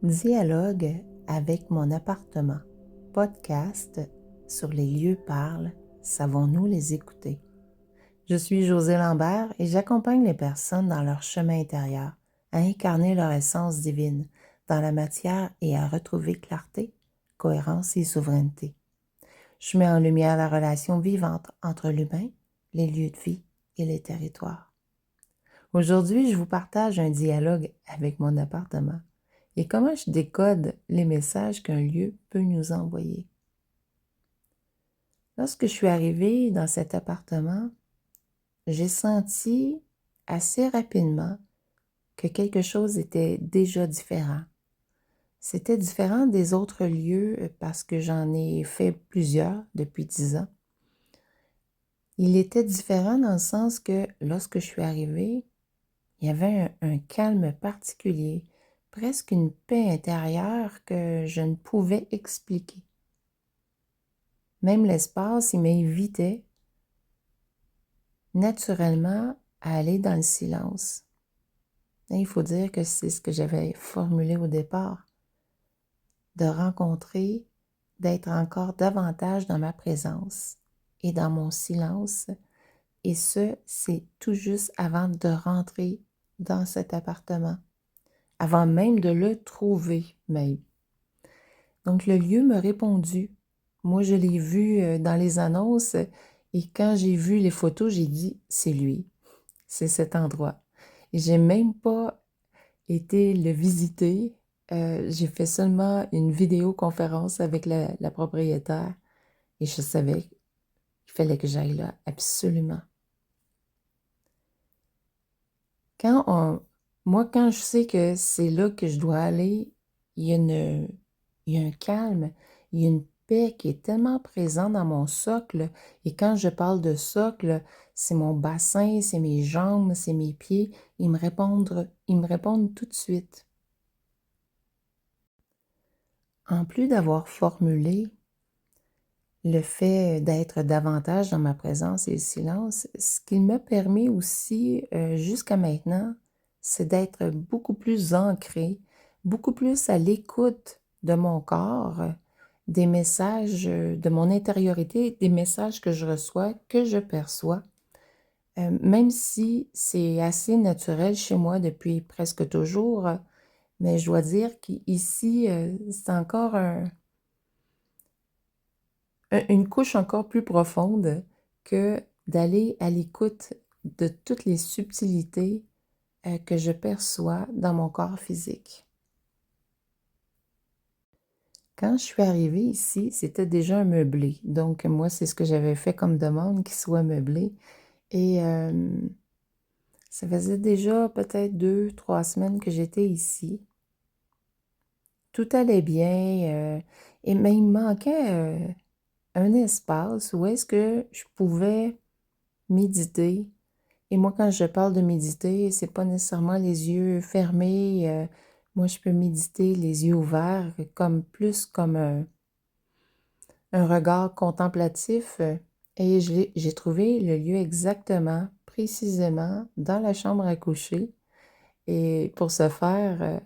Dialogue avec mon appartement. Podcast sur les lieux parlent, savons-nous les écouter? Je suis Josée Lambert et j'accompagne les personnes dans leur chemin intérieur, à incarner leur essence divine dans la matière et à retrouver clarté, cohérence et souveraineté. Je mets en lumière la relation vivante entre l'humain, les lieux de vie et les territoires. Aujourd'hui, je vous partage un dialogue avec mon appartement et comment je décode les messages qu'un lieu peut nous envoyer. Lorsque je suis arrivée dans cet appartement, j'ai senti assez rapidement que quelque chose était déjà différent. C'était différent des autres lieux parce que j'en ai fait plusieurs depuis 10 ans. Il était différent dans le sens que lorsque je suis arrivée, il y avait un calme particulier, presque une paix intérieure que je ne pouvais expliquer. Même l'espace, il m'invitait naturellement à aller dans le silence. Et il faut dire que c'est ce que j'avais formulé au départ, de rencontrer, d'être encore davantage dans ma présence et dans mon silence. Et ce, c'est tout juste avant de rentrer dans cet appartement, avant même de le trouver même. Donc le lieu m'a répondu. Moi, je l'ai vu dans les annonces et quand j'ai vu les photos, j'ai dit, c'est lui, c'est cet endroit. Et j'ai même pas été le visiter. J'ai fait seulement une vidéoconférence avec la propriétaire et je savais qu'il fallait que j'aille là, absolument. Quand je sais que c'est là que je dois aller, il y a un calme, il y a une paix qui est tellement présente dans mon socle. Et quand je parle de socle, c'est mon bassin, c'est mes jambes, c'est mes pieds. Ils me répondent tout de suite. En plus d'avoir formulé le fait d'être davantage dans ma présence et le silence, ce qui m'a permis aussi jusqu'à maintenant, c'est d'être beaucoup plus ancrée, beaucoup plus à l'écoute de mon corps, des messages de mon intériorité, des messages que je reçois, que je perçois, même si c'est assez naturel chez moi depuis presque toujours, mais je dois dire qu'ici, c'est encore une couche encore plus profonde que d'aller à l'écoute de toutes les subtilités que je perçois dans mon corps physique. Quand je suis arrivée ici, c'était déjà un meublé. Donc, moi, c'est ce que j'avais fait comme demande, qu'il soit meublé. Et ça faisait déjà peut-être 2, 3 semaines que j'étais ici. Tout allait bien, mais il me manquait un espace où est-ce que je pouvais méditer. Et moi, quand je parle de méditer, c'est pas nécessairement les yeux fermés. Moi, je peux méditer les yeux ouverts, plus comme un regard contemplatif. Et j'ai trouvé le lieu exactement, précisément, dans la chambre à coucher. Et pour ce faire,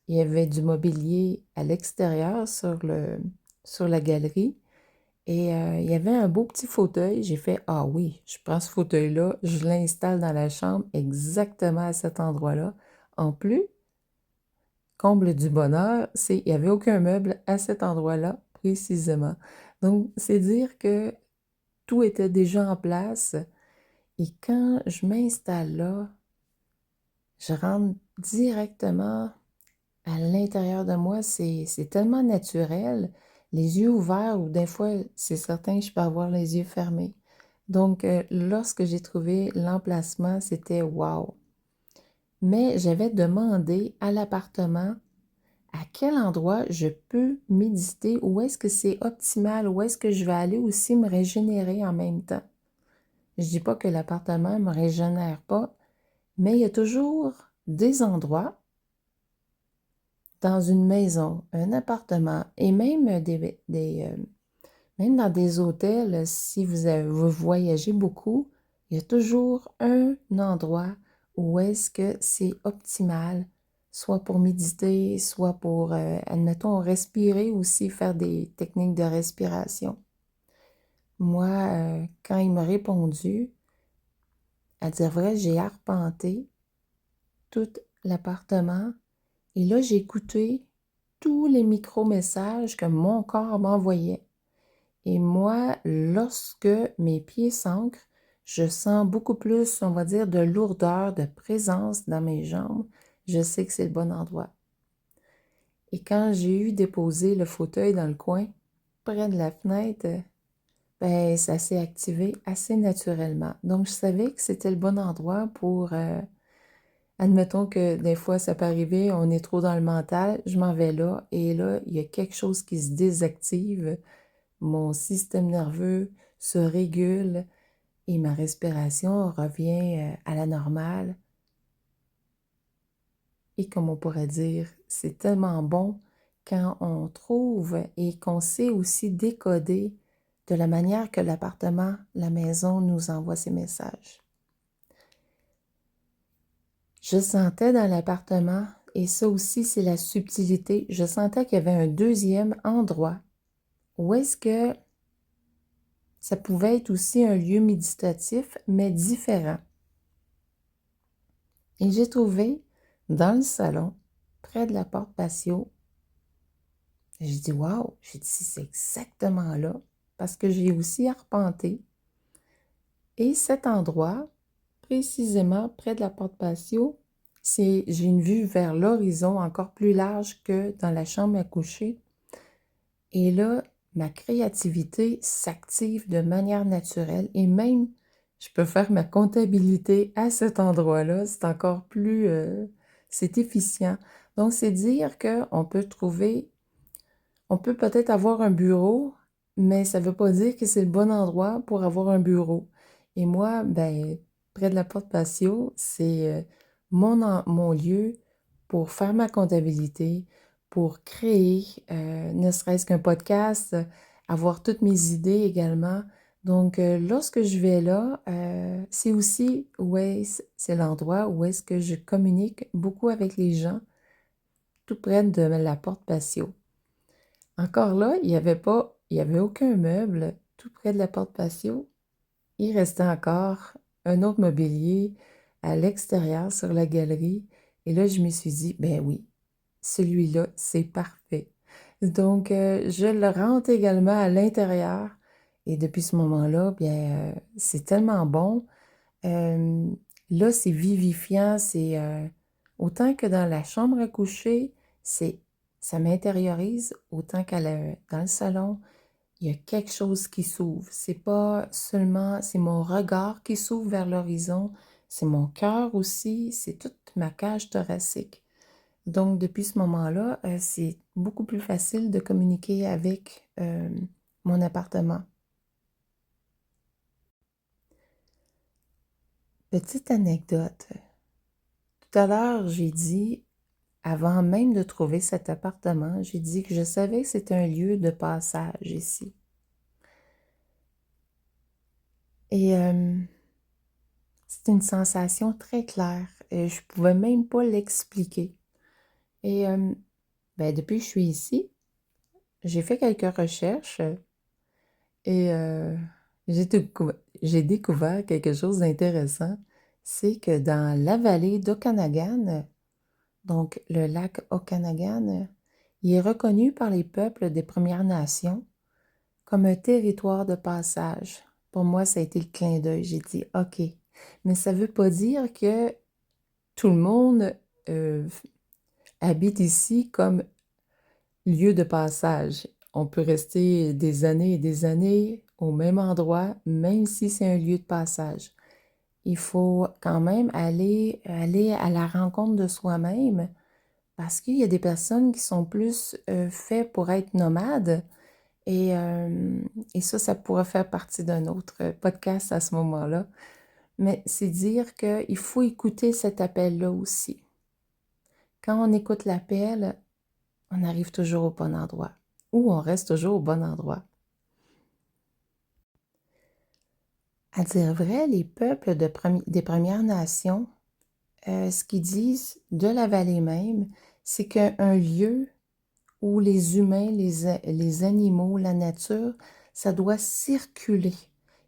il y avait du mobilier à l'extérieur sur la galerie. Et il y avait un beau petit fauteuil. J'ai fait, ah oui, je prends ce fauteuil-là, je l'installe dans la chambre exactement à cet endroit-là. En plus, comble du bonheur, il n'y avait aucun meuble à cet endroit-là précisément. Donc, c'est dire que tout était déjà en place. Et quand je m'installe là, je rentre directement à l'intérieur de moi. C'est tellement naturel. Les yeux ouverts ou des fois, c'est certain que je peux avoir les yeux fermés. Donc, lorsque j'ai trouvé l'emplacement, c'était wow. Mais j'avais demandé à l'appartement à quel endroit je peux méditer, où est-ce que c'est optimal, où est-ce que je vais aller aussi me régénérer en même temps. Je dis pas que l'appartement ne me régénère pas, mais il y a toujours des endroits dans une maison, un appartement et même même dans des hôtels, si vous voyagez beaucoup, il y a toujours un endroit où est-ce que c'est optimal, soit pour méditer, soit pour, admettons, respirer aussi, faire des techniques de respiration. Moi, quand il m'a répondu, à dire vrai, j'ai arpenté tout l'appartement et là, j'ai écouté tous les micro-messages que mon corps m'envoyait. Et moi, lorsque mes pieds s'ancrent, je sens beaucoup plus, on va dire, de lourdeur, de présence dans mes jambes. Je sais que c'est le bon endroit. Et quand j'ai eu déposé le fauteuil dans le coin, près de la fenêtre, ben, ça s'est activé assez naturellement. Donc, je savais que c'était le bon endroit pour, admettons que des fois, ça peut arriver, on est trop dans le mental, je m'en vais là, et là, il y a quelque chose qui se désactive, mon système nerveux se régule et ma respiration revient à la normale. Et comme on pourrait dire, c'est tellement bon quand on trouve et qu'on sait aussi décoder de la manière que l'appartement, la maison nous envoie ces messages. Je sentais dans l'appartement, et ça aussi c'est la subtilité, je sentais qu'il y avait un deuxième endroit où est-ce que ça pouvait être aussi un lieu méditatif, mais différent. Et j'ai trouvé dans le salon, près de la porte patio, j'ai dit, waouh, j'ai dit, c'est exactement là, parce que j'ai aussi arpenté. Et cet endroit, précisément près de la porte patio, j'ai une vue vers l'horizon encore plus large que dans la chambre à coucher. Et là, ma créativité s'active de manière naturelle et même, je peux faire ma comptabilité à cet endroit-là. C'est encore plus, c'est efficient. Donc, c'est dire qu'on peut trouver on peut peut-être avoir un bureau, mais ça ne veut pas dire que c'est le bon endroit pour avoir un bureau. Et moi, ben, près de la porte patio, c'est mon lieu pour faire ma comptabilité, pour créer, ne serait-ce qu'un podcast, avoir toutes mes idées également. Donc, lorsque je vais là, c'est aussi c'est l'endroit où est-ce que je communique beaucoup avec les gens, tout près de la porte patio. Encore là, il y avait aucun meuble tout près de la porte patio. Il restait encore un autre mobilier à l'extérieur sur la galerie. Et là, je me suis dit, ben oui, celui-là, c'est parfait. Donc, je le rentre également à l'intérieur. Et depuis ce moment-là, bien, c'est tellement bon. Euh, Là, c'est vivifiant, c'est autant que dans la chambre à coucher, c'est ça m'intériorise, autant dans le salon, il y a quelque chose qui s'ouvre. C'est pas seulement, c'est mon regard qui s'ouvre vers l'horizon, c'est mon cœur aussi, c'est toute ma cage thoracique. Donc, depuis ce moment-là, c'est beaucoup plus facile de communiquer avec mon appartement. Petite anecdote. Tout à l'heure, j'ai dit, avant même de trouver cet appartement, j'ai dit que je savais que c'était un lieu de passage ici. Et c'est une sensation très claire. Et je ne pouvais même pas l'expliquer. Et ben, depuis que je suis ici, j'ai fait quelques recherches et j'ai découvert quelque chose d'intéressant. C'est que dans la vallée d'Okanagan, donc le lac Okanagan, il est reconnu par les peuples des Premières Nations comme un territoire de passage. Pour moi, ça a été le clin d'œil. J'ai dit, OK. Mais ça ne veut pas dire que tout le monde euh, habite ici comme lieu de passage. On peut rester des années et des années au même endroit, même si c'est un lieu de passage. Il faut quand même aller à la rencontre de soi-même parce qu'il y a des personnes qui sont plus faites pour être nomades et ça pourrait faire partie d'un autre podcast à ce moment-là. Mais c'est dire qu'il faut écouter cet appel-là aussi. Quand on écoute l'appel, on arrive toujours au bon endroit ou on reste toujours au bon endroit. À dire vrai, les peuples des Premières Nations, ce qu'ils disent de la vallée même, c'est qu'un lieu où les humains, les animaux, la nature, ça doit circuler.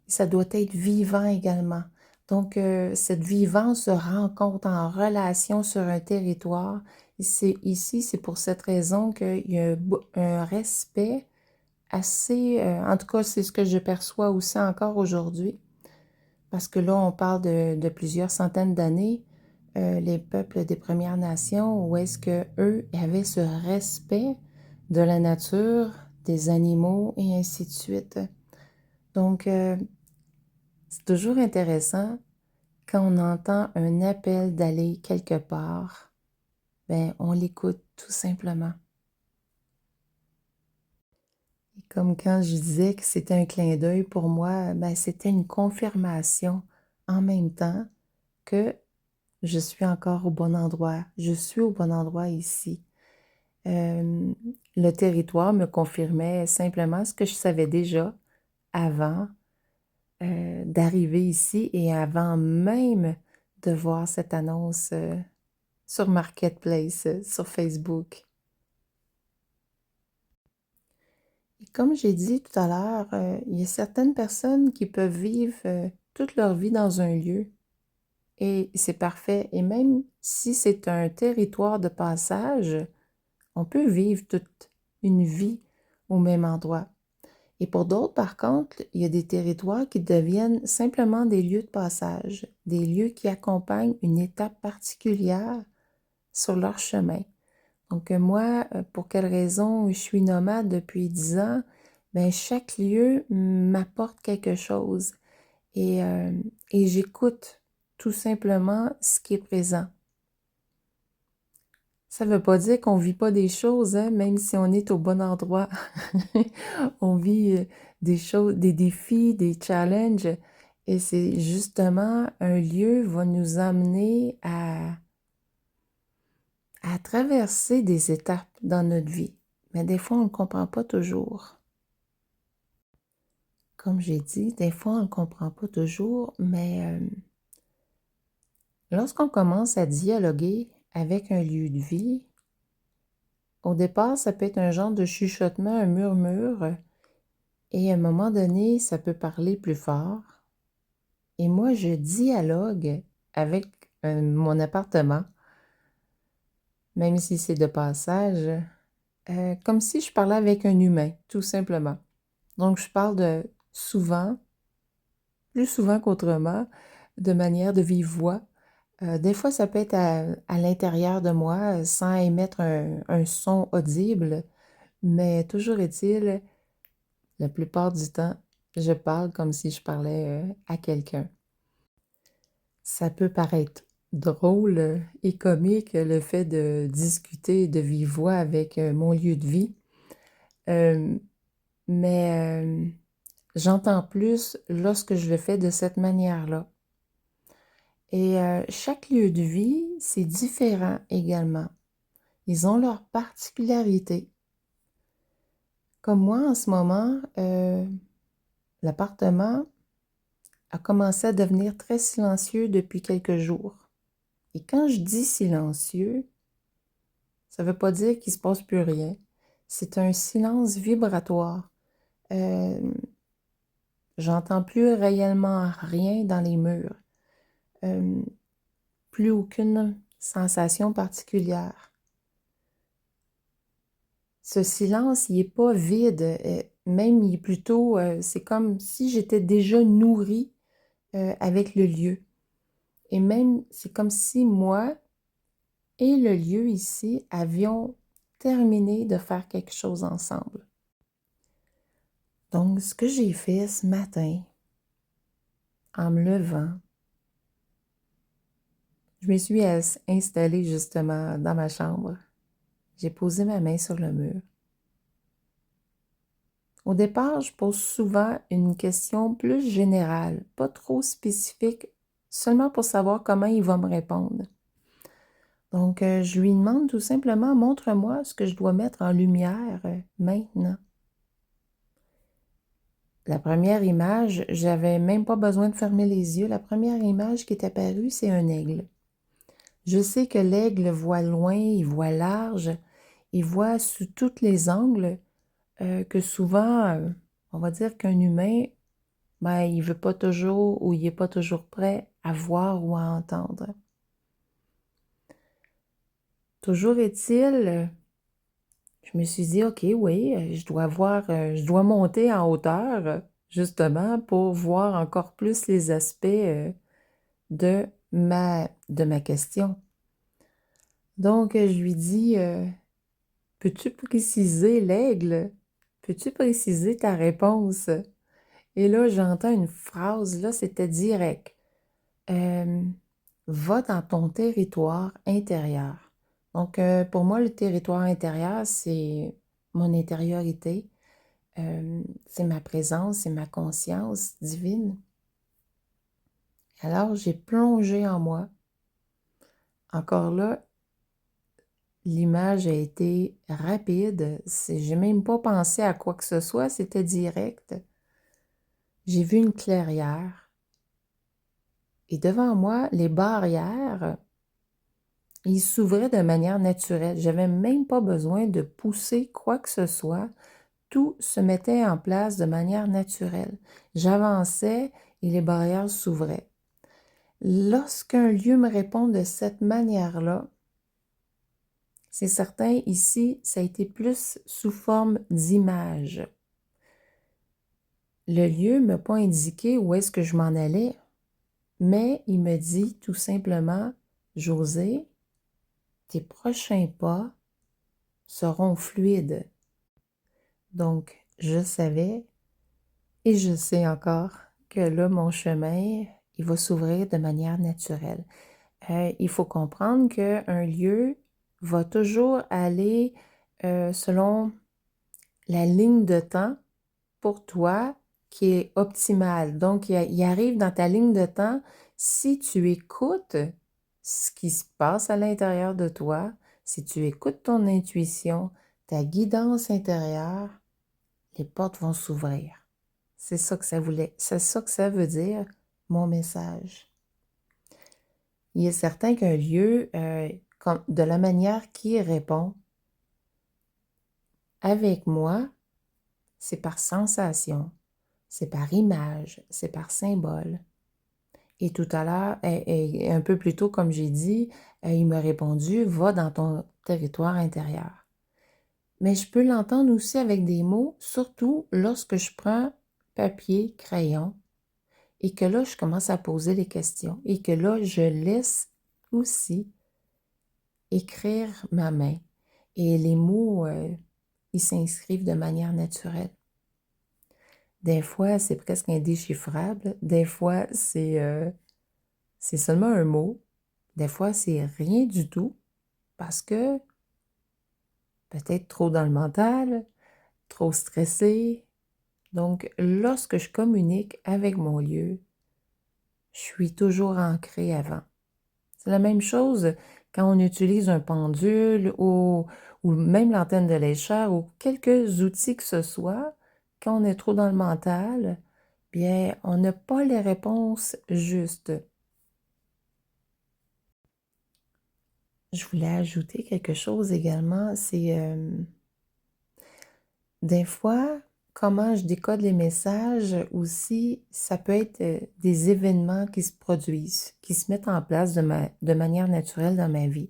Ça doit être vivant également. Donc, cette vivance se rencontre en relation sur un territoire. Ici, c'est pour cette raison qu'il y a un respect assez, en tout cas, c'est ce que je perçois aussi encore aujourd'hui, parce que là, on parle de plusieurs centaines d'années, les peuples des Premières Nations, où est-ce que eux avaient ce respect de la nature, des animaux et ainsi de suite. Donc, c'est toujours intéressant quand on entend un appel d'aller quelque part, ben on l'écoute tout simplement. Et comme quand je disais que c'était un clin d'œil pour moi, ben c'était une confirmation en même temps que je suis encore au bon endroit. Je suis au bon endroit ici. Euh, le territoire me confirmait simplement ce que je savais déjà avant d'arriver ici et avant même de voir cette annonce sur Marketplace, sur Facebook. Et comme j'ai dit tout à l'heure, il y a certaines personnes qui peuvent vivre toute leur vie dans un lieu et c'est parfait. Et même si c'est un territoire de passage, on peut vivre toute une vie au même endroit. Et pour d'autres, par contre, il y a des territoires qui deviennent simplement des lieux de passage, des lieux qui accompagnent une étape particulière sur leur chemin. Donc moi, pour quelle raison je suis nomade depuis 10 ans, ben chaque lieu m'apporte quelque chose et, euh, et j'écoute tout simplement ce qui est présent. Ça ne veut pas dire qu'on ne vit pas des choses, hein, même si on est au bon endroit. On vit des choses, des défis, des challenges. Et c'est justement un lieu va nous amener à traverser des étapes dans notre vie. Mais des fois, on ne comprend pas toujours. Comme j'ai dit, des fois, on ne comprend pas toujours, mais lorsqu'on commence à dialoguer avec un lieu de vie, au départ, ça peut être un genre de chuchotement, un murmure, et à un moment donné, ça peut parler plus fort. Et moi, je dialogue avec mon appartement, même si c'est de passage, comme si je parlais avec un humain, tout simplement. Donc, je parle de souvent, plus souvent qu'autrement, de manière de vive voix. Des fois, ça peut être à l'intérieur de moi, sans émettre un son audible, mais toujours est-il, la plupart du temps, je parle comme si je parlais à quelqu'un. Ça peut paraître drôle et comique le fait de discuter de vive voix avec mon lieu de vie, euh, mais j'entends plus lorsque je le fais de cette manière-là. Et chaque lieu de vie, c'est différent également. Ils ont leurs particularités. Comme moi, en ce moment, l'appartement a commencé à devenir très silencieux depuis quelques jours. Et quand je dis silencieux, ça ne veut pas dire qu'il ne se passe plus rien. C'est un silence vibratoire. Euh, J'entends plus réellement rien dans les murs. Euh, Plus aucune sensation particulière. Ce silence, il n'est pas vide, même il est plutôt, c'est comme si j'étais déjà nourrie avec le lieu. Et même, c'est comme si moi et le lieu ici avions terminé de faire quelque chose ensemble. Donc, ce que j'ai fait ce matin, en me levant, je me suis installée justement dans ma chambre. J'ai posé ma main sur le mur. Au départ, je pose souvent une question plus générale, pas trop spécifique, seulement pour savoir comment il va me répondre. Donc, je lui demande tout simplement, montre-moi ce que je dois mettre en lumière maintenant. La première image, j'avais même pas besoin de fermer les yeux. La première image qui est apparue, c'est un aigle. Je sais que l'aigle voit loin, il voit large, il voit sous tous les angles, que souvent, on va dire qu'un humain, ben, il veut pas toujours ou il est pas toujours prêt à voir ou à entendre. Toujours est-il, je me suis dit, OK, oui, je dois monter en hauteur, justement, pour voir encore plus les aspects, de ma question. Donc, je lui dis, peux-tu préciser l'aigle? Peux-tu préciser ta réponse? Et là, j'entends une phrase, là, c'était direct. Euh, Va dans ton territoire intérieur. Donc, pour moi, le territoire intérieur, c'est mon intériorité, c'est ma présence, c'est ma conscience divine. Alors, j'ai plongé en moi. Encore là, l'image a été rapide. J'ai même pas pensé à quoi que ce soit, c'était direct. J'ai vu une clairière et devant moi, les barrières, ils s'ouvraient de manière naturelle. J'avais même pas besoin de pousser quoi que ce soit. Tout se mettait en place de manière naturelle. J'avançais et les barrières s'ouvraient. Lorsqu'un lieu me répond de cette manière-là, c'est certain, ici, ça a été plus sous forme d'image. Le lieu ne m'a pas indiqué où est-ce que je m'en allais, mais il me dit tout simplement, José, tes prochains pas seront fluides. Donc, je savais et je sais encore que là, mon chemin, il va s'ouvrir de manière naturelle. Il faut comprendre qu'un lieu va toujours aller selon la ligne de temps pour toi qui est optimale. Donc, il arrive dans ta ligne de temps si tu écoutes ce qui se passe à l'intérieur de toi, si tu écoutes ton intuition, ta guidance intérieure, les portes vont s'ouvrir. C'est ça que c'est ça que ça veut dire, mon message. Il est certain qu'un lieu, de la manière qu'il répond avec moi, c'est par sensation, c'est par image, c'est par symbole. Et tout à l'heure, et un peu plus tôt, comme j'ai dit, il m'a répondu, va dans ton territoire intérieur. Mais je peux l'entendre aussi avec des mots, surtout lorsque je prends papier, crayon, et que là, je commence à poser les questions, et que là, je laisse aussi écrire ma main. Et les mots, ils s'inscrivent de manière naturelle. Des fois, c'est presque indéchiffrable. Des fois, c'est seulement un mot. Des fois, c'est rien du tout parce que peut-être trop dans le mental, trop stressé. Donc, lorsque je communique avec mon lieu, je suis toujours ancrée avant. C'est la même chose quand on utilise un pendule ou même l'antenne de lécheur ou quelques outils que ce soit. Quand on est trop dans le mental, bien, on n'a pas les réponses justes. Je voulais ajouter quelque chose également, c'est des fois, comment je décode les messages aussi, ça peut être des événements qui se produisent, qui se mettent en place de manière naturelle dans ma vie.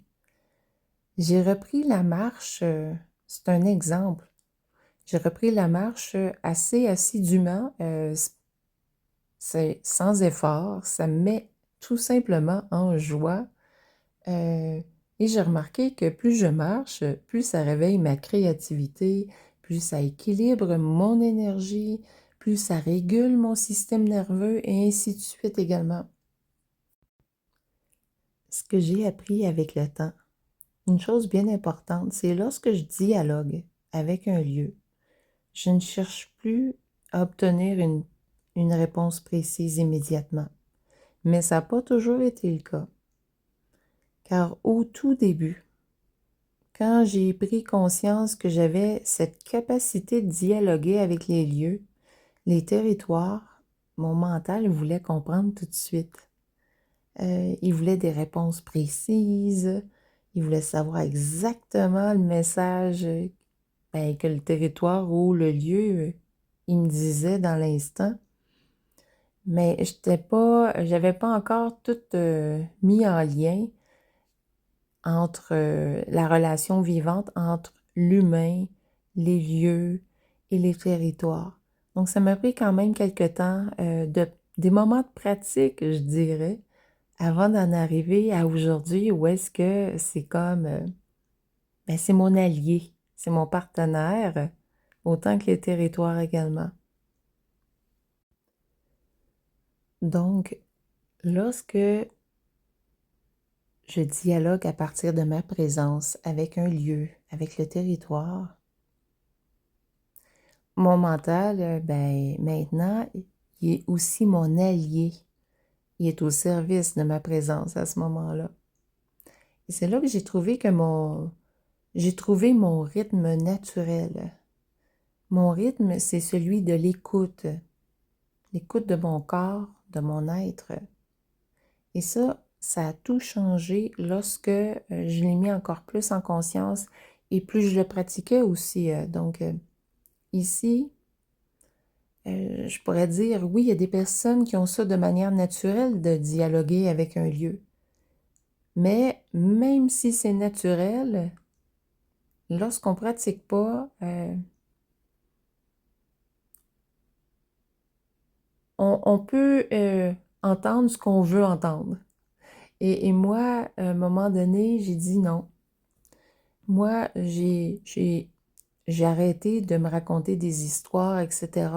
J'ai repris la marche, c'est un exemple, j'ai repris la marche assez assidûment, c'est sans effort, ça me met tout simplement en joie. Et j'ai remarqué que plus je marche, plus ça réveille ma créativité, plus ça équilibre mon énergie, plus ça régule mon système nerveux et ainsi de suite également. Ce que j'ai appris avec le temps, une chose bien importante, c'est lorsque je dialogue avec un lieu, je ne cherche plus à obtenir une réponse précise immédiatement. Mais ça n'a pas toujours été le cas. Car au tout début, quand j'ai pris conscience que j'avais cette capacité de dialoguer avec les lieux, les territoires, mon mental voulait comprendre tout de suite. Il voulait des réponses précises. Il voulait savoir exactement le message que le territoire ou le lieu, il me disait dans l'instant. Mais j'avais pas encore tout mis en lien entre la relation vivante entre l'humain, les lieux et les territoires. Donc, ça m'a pris quand même quelque temps, des moments de pratique, je dirais, avant d'en arriver à aujourd'hui où est-ce que c'est comme, c'est mon allié, c'est mon partenaire, autant que les territoires également. Donc, lorsque je dialogue à partir de ma présence avec un lieu, avec le territoire, mon mental, maintenant, il est aussi mon allié. Il est au service de ma présence à ce moment-là. Et c'est là que j'ai trouvé mon rythme naturel. Mon rythme, c'est celui de l'écoute de mon corps, de mon être. Et ça a tout changé lorsque je l'ai mis encore plus en conscience et plus je le pratiquais aussi. Donc, ici, je pourrais dire, oui, il y a des personnes qui ont ça de manière naturelle de dialoguer avec un lieu. Mais même si c'est naturel, lorsqu'on ne pratique pas, on peut entendre ce qu'on veut entendre. Et moi, à un moment donné, j'ai dit non. Moi, j'ai arrêté de me raconter des histoires, etc.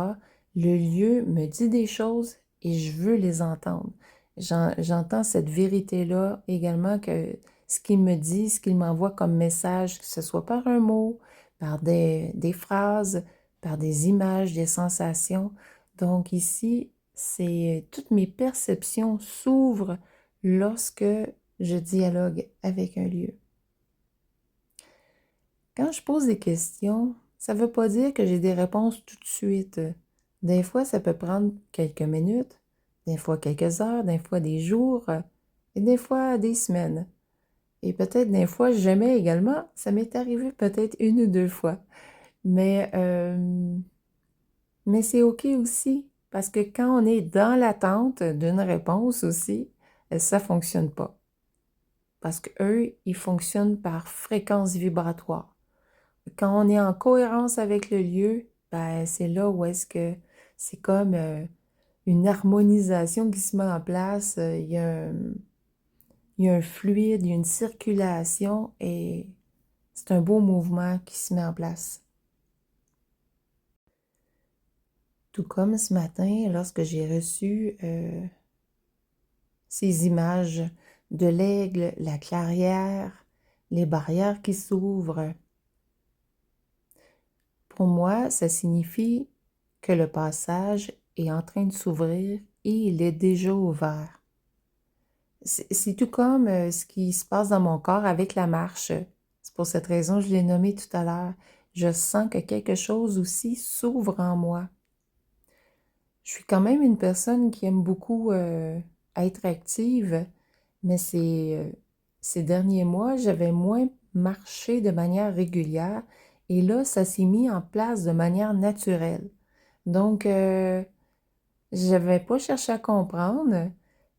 Le lieu me dit des choses et je veux les entendre. J'entends cette vérité-là également, que ce qu'il me dit, ce qu'il m'envoie comme message, que ce soit par un mot, par des phrases, par des images, des sensations. Donc ici, toutes mes perceptions s'ouvrent lorsque je dialogue avec un lieu. Quand je pose des questions, ça ne veut pas dire que j'ai des réponses tout de suite. Des fois, ça peut prendre quelques minutes, des fois quelques heures, des fois des jours, et des fois des semaines. Et peut-être des fois jamais également. Ça m'est arrivé peut-être une ou deux fois. Mais, euh, mais c'est OK aussi, parce que quand on est dans l'attente d'une réponse aussi, ça ne fonctionne pas. Parce qu'eux, ils fonctionnent par fréquence vibratoire. Quand on est en cohérence avec le lieu, c'est là où est-ce que c'est comme une harmonisation qui se met en place. Il y a un fluide, il y a une circulation et c'est un beau mouvement qui se met en place. Tout comme ce matin, lorsque j'ai reçu ces images de l'aigle, la clairière, les barrières qui s'ouvrent. Pour moi, ça signifie que le passage est en train de s'ouvrir et il est déjà ouvert. C'est tout comme ce qui se passe dans mon corps avec la marche. C'est pour cette raison que je l'ai nommé tout à l'heure. Je sens que quelque chose aussi s'ouvre en moi. Je suis quand même une personne qui aime beaucoup être active, mais ces derniers mois, j'avais moins marché de manière régulière et là, ça s'est mis en place de manière naturelle. Donc, je n'avais pas cherché à comprendre,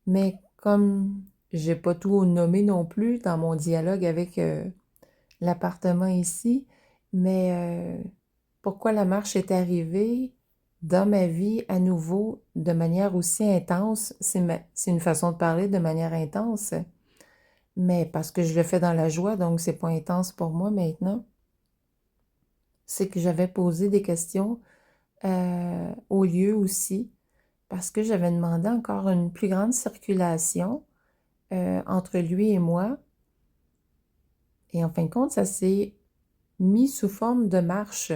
mais comme j'ai pas tout nommé non plus dans mon dialogue avec l'appartement ici, mais pourquoi la marche est arrivée dans ma vie à nouveau de manière aussi intense, c'est une façon de parler de manière intense, mais parce que je le fais dans la joie, donc c'est pas intense pour moi maintenant. C'est que j'avais posé des questions au lieu aussi, parce que j'avais demandé encore une plus grande circulation entre lui et moi. Et en fin de compte, ça s'est mis sous forme de marche.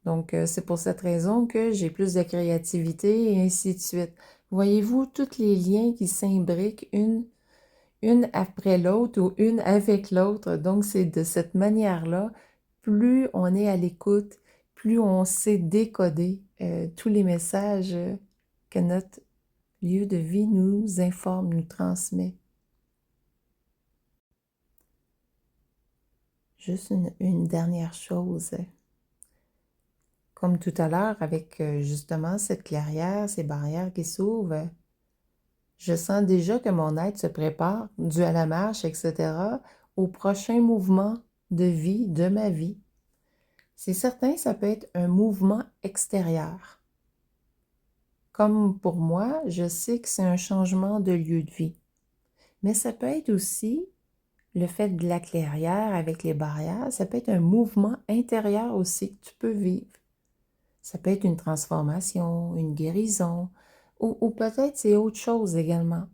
Donc, c'est pour cette raison que j'ai plus de créativité et ainsi de suite. Voyez-vous, tous les liens qui s'imbriquent une après l'autre ou une avec l'autre. Donc, c'est de cette manière-là, plus on est à l'écoute, plus on sait décoder tous les messages que notre lieu de vie nous informe, nous transmet. Juste une dernière chose. Comme tout à l'heure, avec justement cette clairière, ces barrières qui s'ouvrent, je sens déjà que mon être se prépare, dû à la marche, etc., au prochain mouvement de vie, de ma vie. C'est certain, ça peut être un mouvement extérieur. Comme pour moi, je sais que c'est un changement de lieu de vie. Mais ça peut être aussi le fait de la clairière avec les barrières, ça peut être un mouvement intérieur aussi que tu peux vivre. Ça peut être une transformation, une guérison, ou peut-être c'est autre chose également.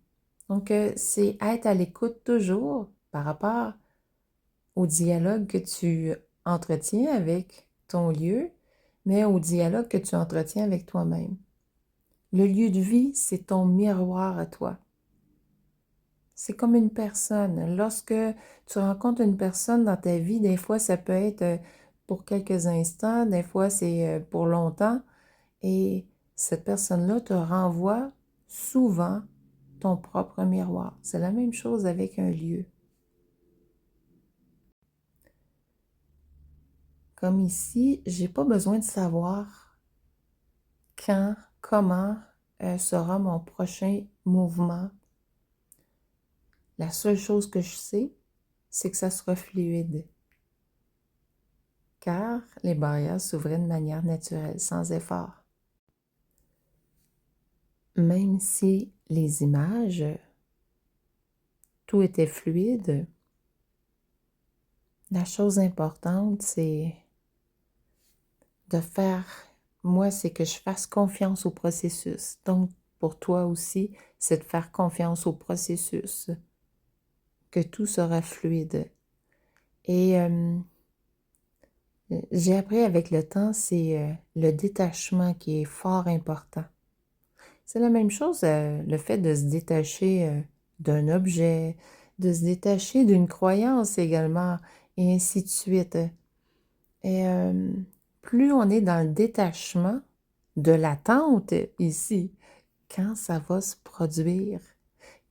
Donc, c'est être à l'écoute toujours par rapport au dialogue que tu entretiens avec ton lieu, mais au dialogue que tu entretiens avec toi-même. Le lieu de vie, c'est ton miroir à toi. C'est comme une personne. Lorsque tu rencontres une personne dans ta vie, des fois, ça peut être pour quelques instants, des fois, c'est pour longtemps. Et cette personne-là te renvoie souvent ton propre miroir. C'est la même chose avec un lieu. Comme ici, j'ai pas besoin de savoir quand, comment sera mon prochain mouvement. La seule chose que je sais, c'est que ça sera fluide. Car les barrières s'ouvraient de manière naturelle, sans effort. Même si les images, tout était fluide, la chose importante, c'est de faire, moi, c'est que je fasse confiance au processus. Donc, pour toi aussi, c'est de faire confiance au processus, que tout sera fluide. Et j'ai appris avec le temps, c'est le détachement qui est fort important. C'est la même chose, le fait de se détacher d'un objet, de se détacher d'une croyance également, et ainsi de suite. Et plus on est dans le détachement de l'attente ici, quand ça va se produire,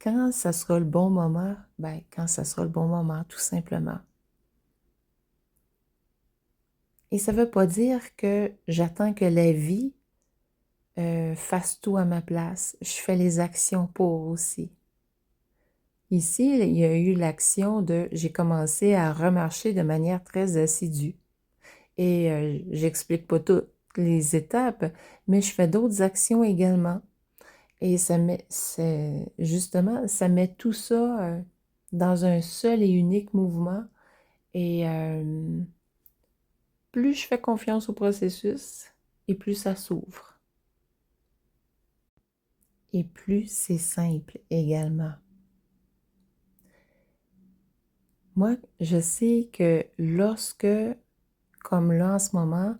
quand ça sera le bon moment, ben quand ça sera le bon moment, tout simplement. Et ça ne veut pas dire que j'attends que la vie fasse tout à ma place. Je fais les actions pour aussi. Ici, il y a eu l'action de, j'ai commencé à remarcher de manière très assidue. Et j'explique pas toutes les étapes, mais je fais d'autres actions également. Et justement, ça met tout ça dans un seul et unique mouvement. Et plus je fais confiance au processus, et plus ça s'ouvre. Et plus c'est simple également. Moi, je sais que lorsque, comme là en ce moment,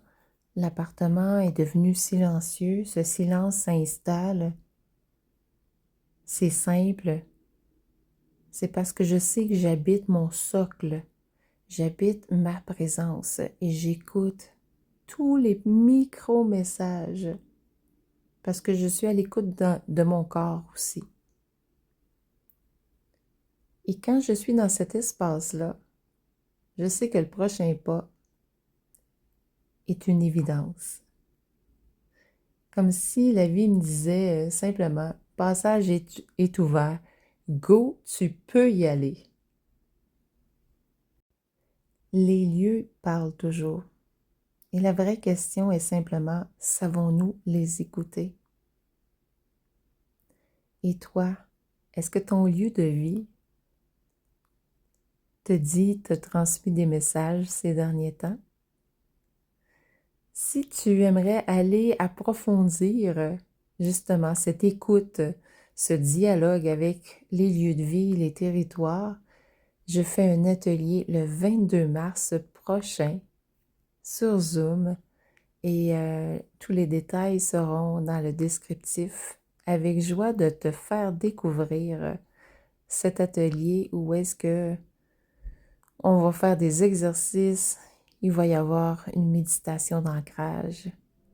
l'appartement est devenu silencieux, ce silence s'installe, c'est simple, c'est parce que je sais que j'habite mon socle, j'habite ma présence et j'écoute tous les micro-messages parce que je suis à l'écoute de mon corps aussi. Et quand je suis dans cet espace-là, je sais que le prochain pas est une évidence. Comme si la vie me disait simplement, passage est ouvert, go, tu peux y aller. Les lieux parlent toujours. Et la vraie question est simplement, savons-nous les écouter? Et toi, est-ce que ton lieu de vie te transmis des messages ces derniers temps? Si tu aimerais aller approfondir justement cette écoute, ce dialogue avec les lieux de vie, les territoires, je fais un atelier le 22 mars prochain sur Zoom et tous les détails seront dans le descriptif. Avec joie de te faire découvrir cet atelier où est-ce que on va faire des exercices, il va y avoir une méditation d'ancrage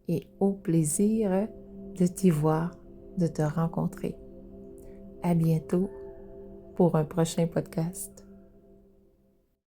et au plaisir de t'y voir, de te rencontrer. À bientôt pour un prochain podcast.